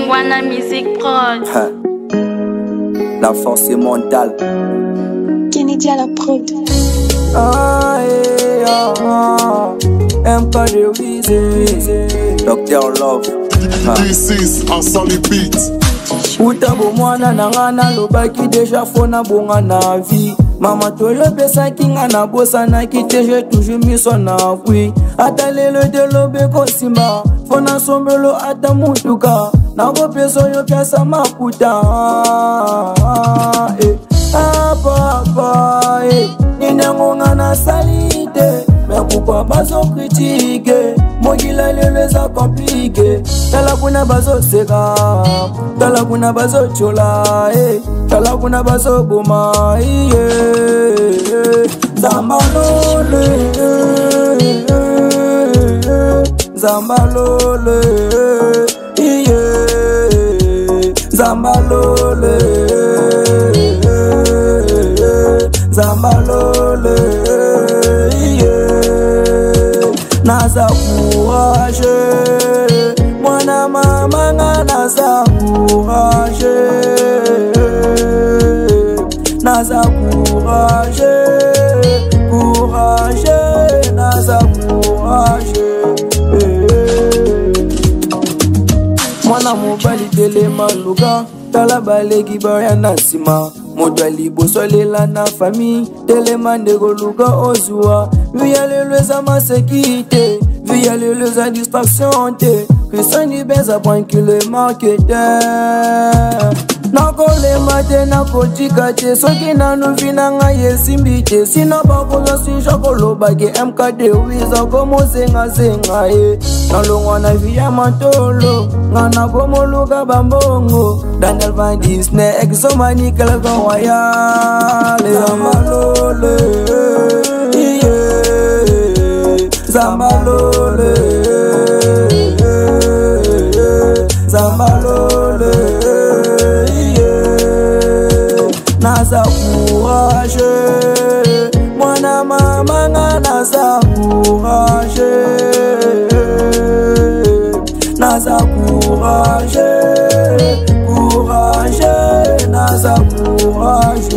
Wana Music Prod. La force est mentale. Kennedy à la prod. MK Dr. Love. This is a solid beat. Utabo mwana na ngana lobaki deja fona bonga na vie. Mama toyo pesa kinga na bosa na kiteje toujours miso na kui. Ata lelo de lobe kosimba fona sombelo ata mutuka. Na go peso yo pesa makuta. Papa ninengonga na salite. Mais pourquoi bazo critiquer? Mogila lelo za compliqué. Tala kuna bazo seka, tala kuna bazo chola, tala kuna bazo boma, Zambalole, Zambalole, Zambalole, Zambalole, Naza courage, mwana mama nga naza courage, naza courage, courage, naza courage. Mwana mobali telema luka, tala baleki baya na sima. Modali bosolela na famille, telema ndego luka ozua. Via leza masekite, via leza distraction te. Christian ni beza point que le marketeur. Nako le mate nako chikate, soki nanu vinanga yesimbite. Sina bako zosi shakolo bage MKD wiza komo zenga zenga Nalongwa na via matolo, ngana komo luka bambongo. Daniel Van Disney, exomani kelga wayale. Zambalole, Zambalole, Zambalole, naza courage, mwana mama nga naza courage, naza courage, courage, naza courage.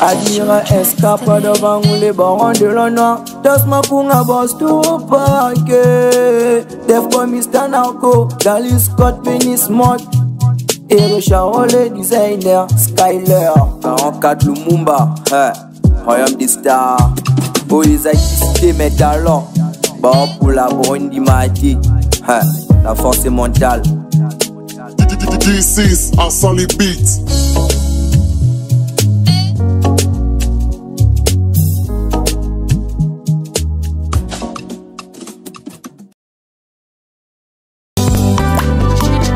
Adira escapa devant les barons de l'honneur. Tasma kunga boss tout parquet. Def comme Mr. Narco, Dali Scott, Benny Smart. Et Charole designer, Skyler 44 Lumumba, Royaume des stars. Oh les activités mes talents. Bon pour la bonne dimati, la force est mentale. This is a solid beat.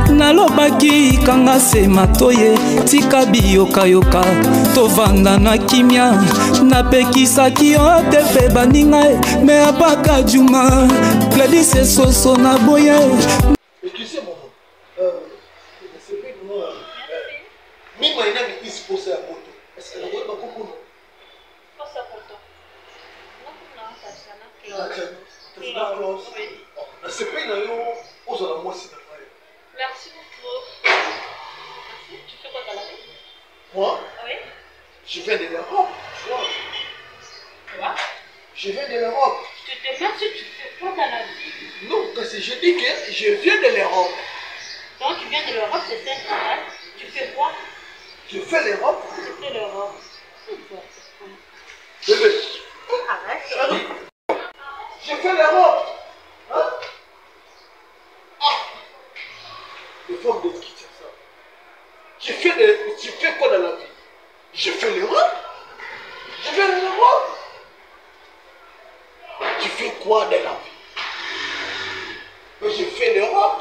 Nalobaki kanga se matoye tika biyoka yoka tovanda na kimia napekisaki yo te pe baninga me apaka juma Gladys soso na boye. Excusez moi, c'est pas moi. Mais moi il a mis poser à photo. Est-ce que vous avez pas compris? Poser à photo. C'est pas une aux à la moi c'est. Merci beaucoup. Merci. Tu fais quoi dans la vie? Moi? Oui. Je viens de l'Europe. Quoi? Je viens de l'Europe. Je te demande si tu fais quoi dans la vie? Non, parce que je dis que je viens de l'Europe. Donc tu viens de l'Europe, c'est ça, hein? Tu fais quoi? Je fais l'Europe. Je fais l'Europe. Bébé. Arrête. Je fais l'Europe. Hein? Les femmes de qui c'est ça? Tu fais quoi dans la vie? Je fais l'Europe. Je viens de l'Europe. Tu fais quoi dans la vie? Mais je fais l'Europe.